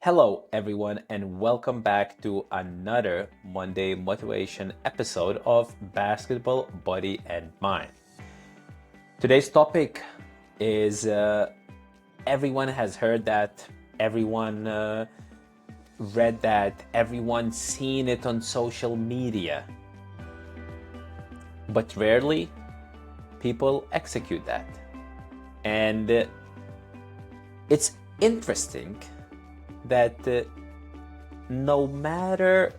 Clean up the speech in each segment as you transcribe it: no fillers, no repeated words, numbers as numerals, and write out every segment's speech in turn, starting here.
Hello, everyone, and welcome back to another Monday motivation episode of Basketball, Body, and Mind. Today's topic is everyone has heard that, everyone read that, everyone's seen it on social media, but rarely people execute that. And it's interesting that no matter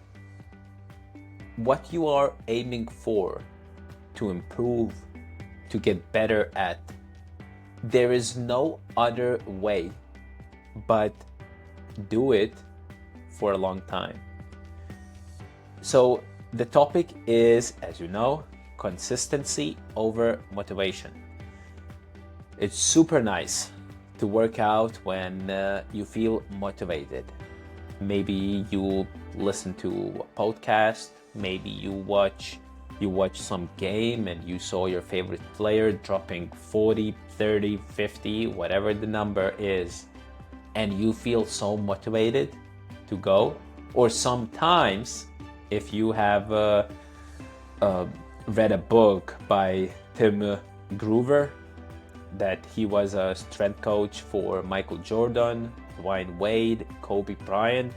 what you are aiming for to improve, to get better at, there is no other way but do it for a long time. So the topic is, as you know, consistency over motivation. It's super nice to work out when you feel motivated. Maybe you listen to a podcast, maybe you watch some game and you saw your favorite player dropping 40, 30, 50, whatever the number is, and you feel so motivated to go. Or sometimes if you have read a book by Tim Groover, that he was a strength coach for Michael Jordan, Dwayne Wade, Kobe Bryant.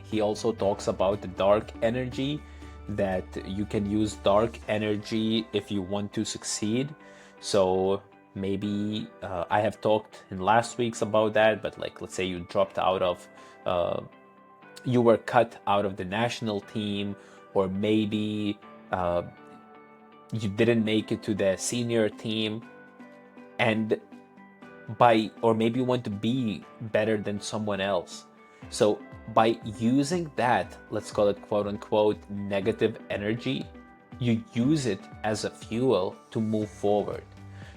He also talks about the dark energy, that you can use dark energy if you want to succeed. So maybe I have talked in last weeks about that, but like let's say you dropped out of, you were cut out of the national team, or maybe you didn't make it to the senior team. And or maybe you want to be better than someone else. So by using that, let's call it quote unquote negative energy, you use it as a fuel to move forward.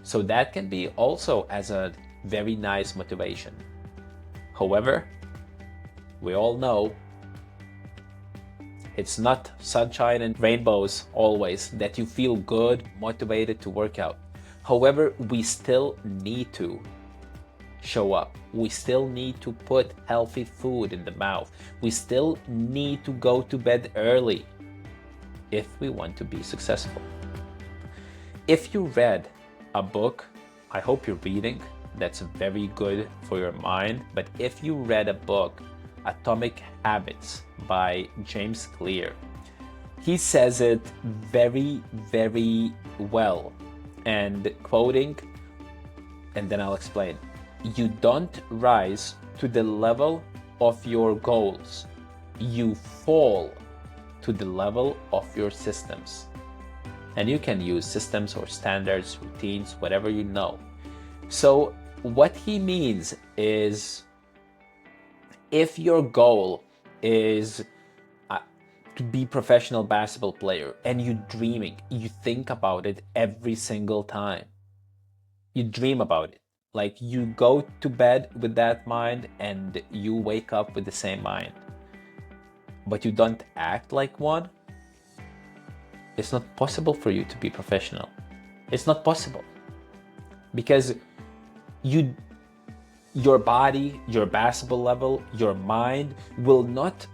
So that can be also as a very nice motivation. However, we all know it's not sunshine and rainbows always that you feel good, motivated to work out. However, we still need to show up. We still need to put healthy food in the mouth. We still need to go to bed early if we want to be successful. If you read a book, I hope you're reading, that's very good for your mind. But if you read a book, Atomic Habits by James Clear, he says it very, very well. And quoting, and then I'll explain. You don't rise to the level of your goals. You fall to the level of your systems. And you can use systems or standards, routines, whatever you know. So what he means is, if your goal is to be professional basketball player and you dreaming, you think about it every single time. You dream about it. Like you go to bed with that mind and you wake up with the same mind. But you don't act like one. It's not possible for you to be professional. It's not possible. Because your body, your basketball level, your mind will not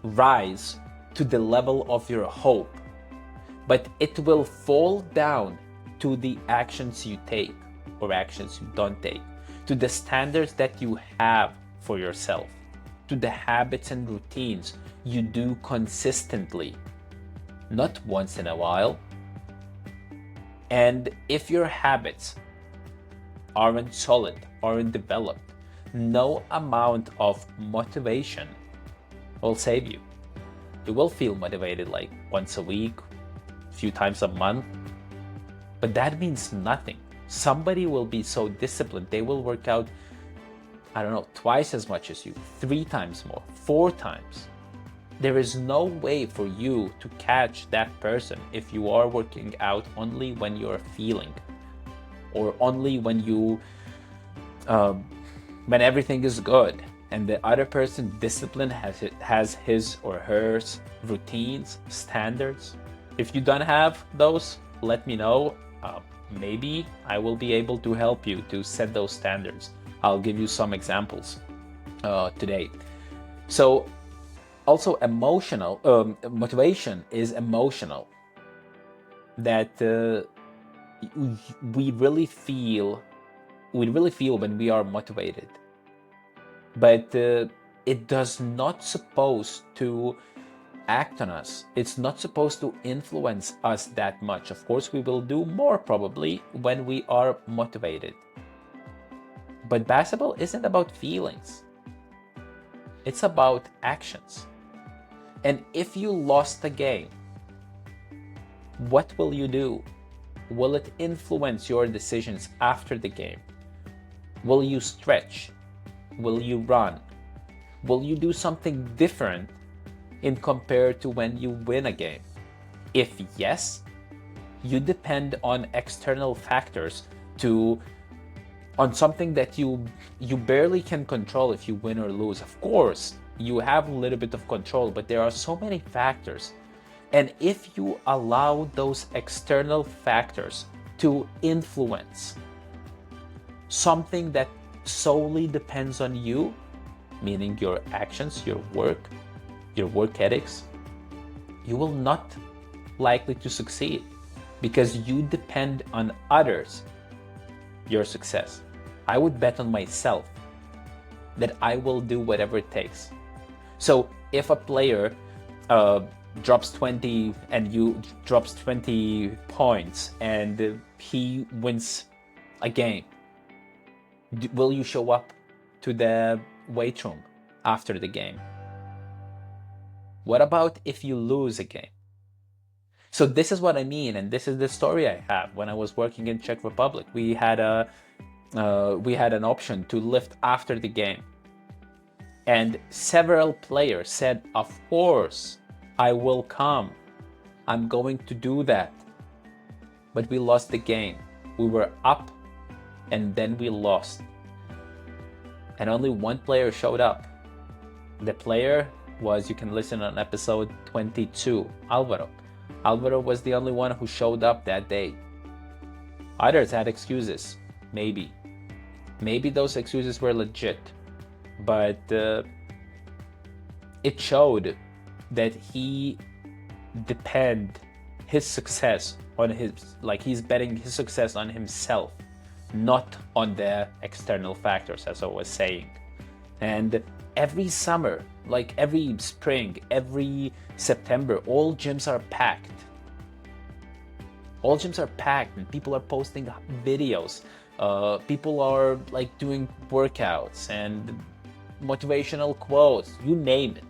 rise to the level of your hope, but it will fall down to the actions you take or actions you don't take, to the standards that you have for yourself, to the habits and routines you do consistently, not once in a while. And if your habits aren't solid, aren't developed, no amount of motivation will save you. You will feel motivated like once a week, a few times a month, but that means nothing. Somebody will be so disciplined, they will work out, I don't know, twice as much as you, 3 times more, 4 times. There is no way for you to catch that person if you are working out only when you're feeling, or only when when everything is good. And the other person, discipline, has his or her routines, standards. If you don't have those, let me know. Maybe I will be able to help you to set those standards. I'll give you some examples. today. So also emotional motivation is emotional, that we really feel when we are motivated, but it does not supposed to act on us. It's not supposed to influence us that much. Of course, we will do more probably when we are motivated. But basketball isn't about feelings. It's about actions. And if you lost the game, what will you do? Will it influence your decisions after the game? Will you stretch? Will you run? Will you do something different in compared to when you win a game? If yes, you depend on external factors on something that you barely can control if you win or lose. Of course, you have a little bit of control, but there are so many factors. And if you allow those external factors to influence something that solely depends on you, meaning your actions, your work ethics, you will not likely to succeed, because you depend on others, your success. I would bet on myself that I will do whatever it takes. So if a player drops 20 and you drops 20 points and he wins a game, will you show up to the weight room after the game? What about if you lose a game? So this is what I mean, and this is the story I have. When I was working in Czech Republic, we had an option to lift after the game, and several players said, "Of course, I will come. I'm going to do that." But we lost the game. We were up, and then we lost, and only one player showed up. The player was, you can listen on episode 22, Alvaro. Alvaro was the only one who showed up that day. Others had excuses, maybe. Maybe those excuses were legit, but it showed that he depend his success on he's betting his success on himself, not on the external factors, as I was saying. And every summer, like every spring, every September, all gyms are packed. All gyms are packed and people are posting videos. People are like doing workouts and motivational quotes, you name it.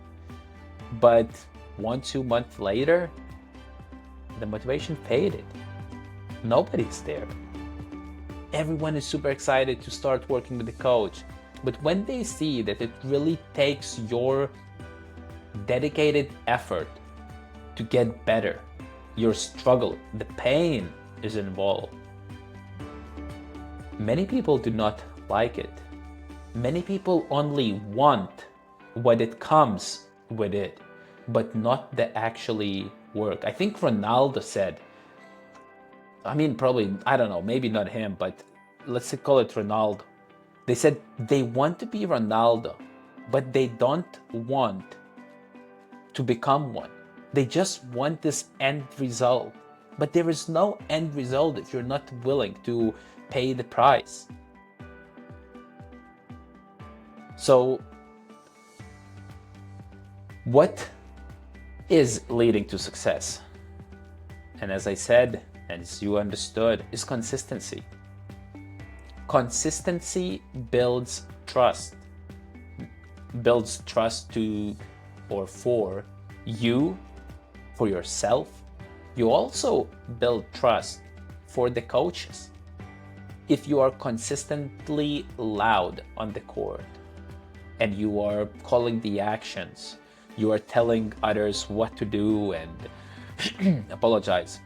But 1-2 months later, the motivation faded. Nobody's there. Everyone is super excited to start working with the coach. But when they see that it really takes your dedicated effort to get better, your struggle, the pain is involved, many people do not like it. Many people only want what it comes with it, but not the actually work. I think Ronaldo said, probably, I don't know, maybe not him, but let's call it Ronaldo. They said they want to be Ronaldo, but they don't want to become one. They just want this end result. But there is no end result if you're not willing to pay the price. So, what is leading to success? And as I said, and as you understood, is consistency. Consistency builds trust. Builds trust to or for you, for yourself. You also build trust for the coaches. If you are consistently loud on the court and you are calling the actions, you are telling others what to do and apologize,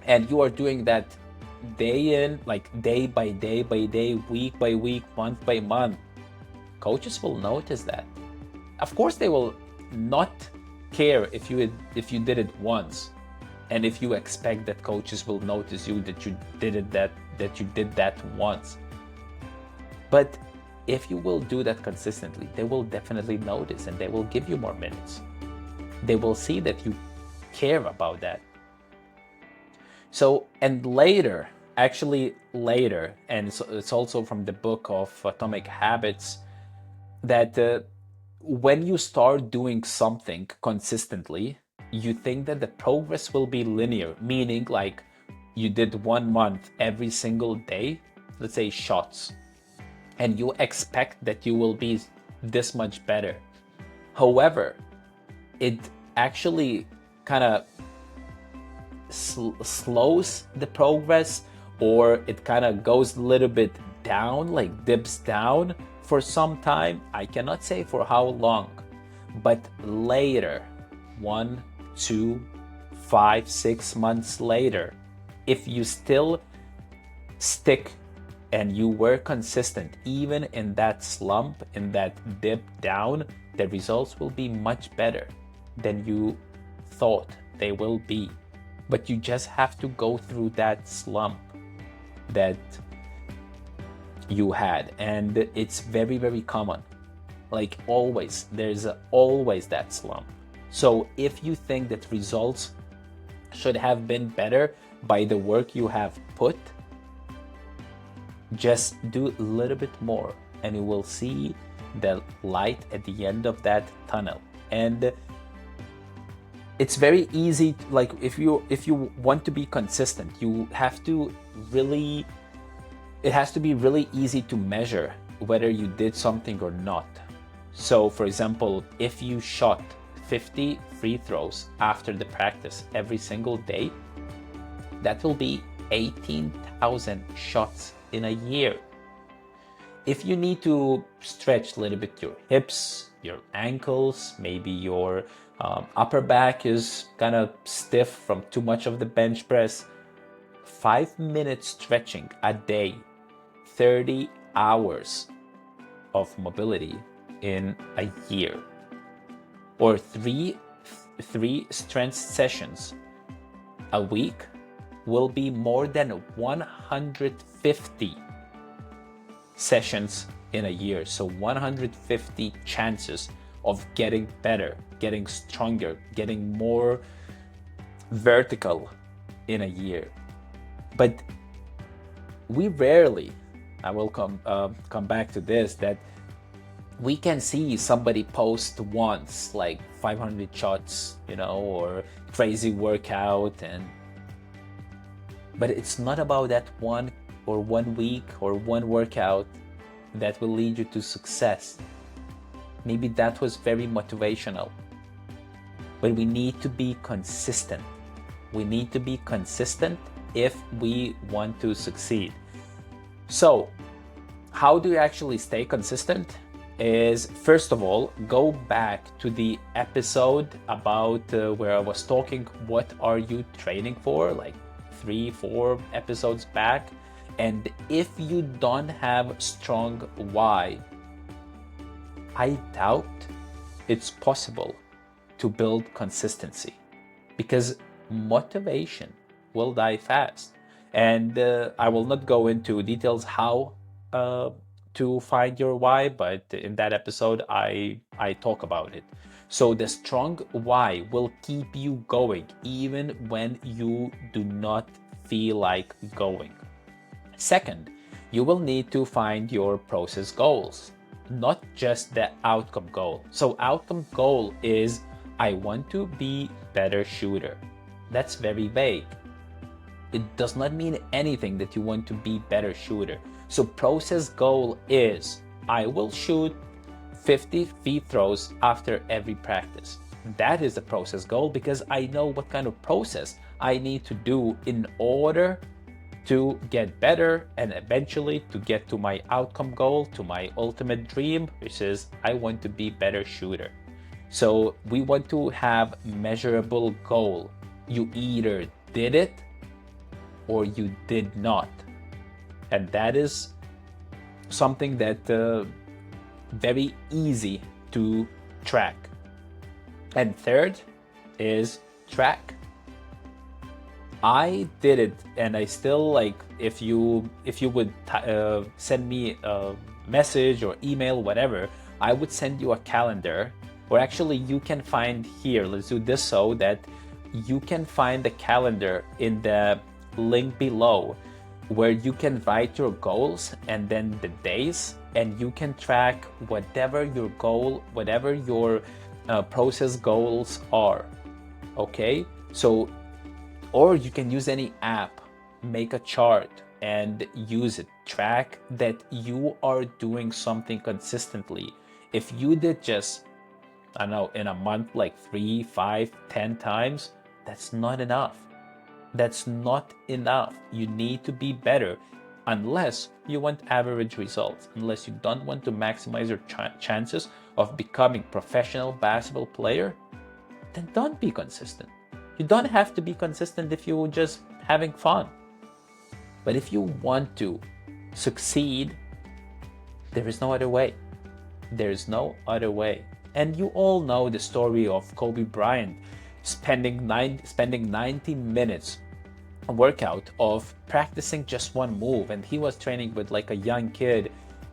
and you are doing that day in, like day by day by day, week by week, month by month, coaches will notice that. Of course, they will not care if you did it once, and if you expect that coaches will notice you that you did that once. But if you will do that consistently, they will definitely notice and they will give you more minutes. They will see that you care about that. So, and later, and so it's also from the book of Atomic Habits, that when you start doing something consistently, you think that the progress will be linear, meaning like you did 1 month every single day, let's say shots, and you expect that you will be this much better. However, it actually kind of slows the progress, or it kind of goes a little bit down, like dips down for some time. I cannot say for how long, but later, 1, 2, 5, 6 months later, if you still stick and you were consistent, even in that slump, in that dip down, the results will be much better than you thought they will be. But you just have to go through that slump that you had, and it's very, very common. Like always, there's always that slump. So if you think that results should have been better by the work you have put, just do a little bit more and you will see the light at the end of that tunnel. And it's very easy, like if you want to be consistent, you have to really, it has to be really easy to measure whether you did something or not. So for example, if you shot 50 free throws after the practice every single day, that will be 18,000 shots in a year. If you need to stretch a little bit your hips, your ankles, maybe your upper back is kind of stiff from too much of the bench press, 5 minutes stretching a day, 30 hours of mobility in a year, or three strength sessions a week will be more than 150 sessions in a year. So 150 chances of getting better, getting stronger, getting more vertical in a year. But we rarely, I will come back to this, that we can see somebody post once like 500 shots, or crazy workout, but it's not about that 1 week or 1 workout that will lead you to success. Maybe that was very motivational, but we need to be consistent. We need to be consistent if we want to succeed. So how do you actually stay consistent? Is, first of all, go back to the episode about where I was talking, what are you training for, like 3-4 episodes back. And if you don't have strong why, I doubt it's possible to build consistency, because motivation will die fast. And I will not go into details how to find your why, but in that episode I talk about it. So the strong why will keep you going even when you do not feel like going. Second, you will need to find your process goals, not just the outcome goal. So outcome goal is, I want to be better shooter. That's very vague. It does not mean anything that you want to be better shooter. So process goal is, I will shoot 50 free throws after every practice. That is the process goal, because I know what kind of process I need to do in order to get better and eventually to get to my outcome goal, to my ultimate dream, which is I want to be better shooter. So we want to have measurable goal. You either did it or you did not. And that is something that very easy to track. And third is track. I did it, and I still, like, if you would send me message or email, whatever, I would send you a calendar. Or actually, you can find here, let's do this so that you can find the calendar in the link below, where you can write your goals and then the days, and you can track whatever your goal, whatever your process goals are. Okay, so, or you can use any app, make a chart and use it. Track that you are doing something consistently. If you did just, I don't know, in a month, like 3, 5, 10 times, that's not enough. That's not enough. You need to be better, unless you want average results, unless you don't want to maximize your chances of becoming professional basketball player, then don't be consistent. You don't have to be consistent if you're just having fun. But if you want to succeed, there is no other way. There is no other way. And you all know the story of Kobe Bryant spending 90 minutes a workout of practicing just one move. And he was training with like a young kid,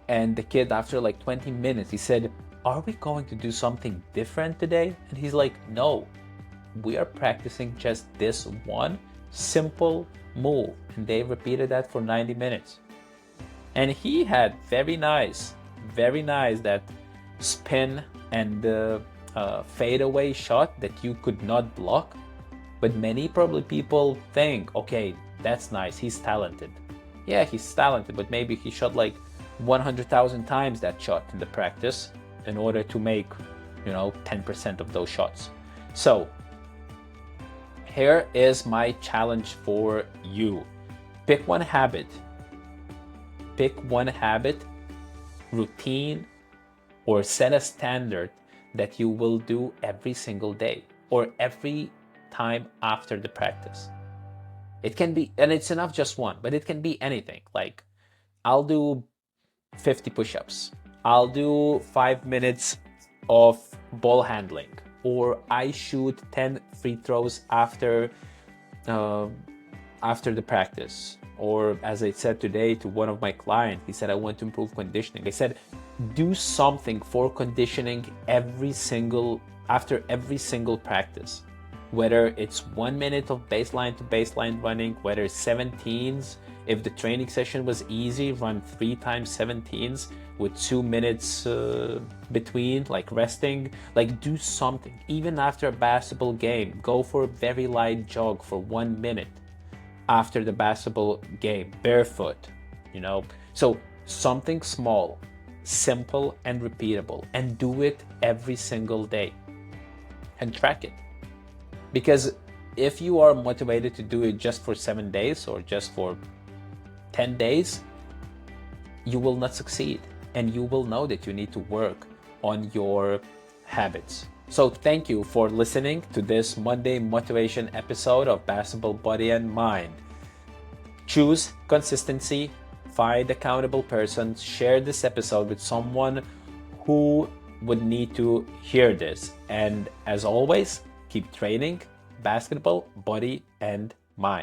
and the kid, after like 20 minutes, he said, "Are we going to do something different today?" And he's like, "No, we are practicing just this one simple move." And they repeated that for 90 minutes. And he had very nice that spin and fadeaway shot that you could not block. But many probably people think, okay, that's nice, he's talented. Yeah, he's talented, but maybe he shot like 100,000 times that shot in the practice in order to make, 10% of those shots. So here is my challenge for you. Pick one habit, routine, or set a standard that you will do every single day or every time after the practice. It can be, and it's enough just one, but it can be anything. Like, I'll do 50 push-ups. I'll do 5 minutes of ball handling, or I shoot 10 free throws after the practice. Or as I said today to one of my clients, he said, "I want to improve conditioning." I said, do something for conditioning after every single practice. Whether it's 1 minute of baseline to baseline running, whether it's 17s. If the training session was easy, run 3 times 17s with 2 minutes between, like resting. Like, do something. Even after a basketball game, go for a very light jog for 1 minute after the basketball game, barefoot, So something small, simple, and repeatable, and do it every single day and track it. Because if you are motivated to do it just for 7 days or just for 10 days, you will not succeed, and you will know that you need to work on your habits. So thank you for listening to this Monday motivation episode of Basketball Body and Mind. Choose consistency, find accountable persons, share this episode with someone who would need to hear this. And as always, keep training basketball, body, and mind.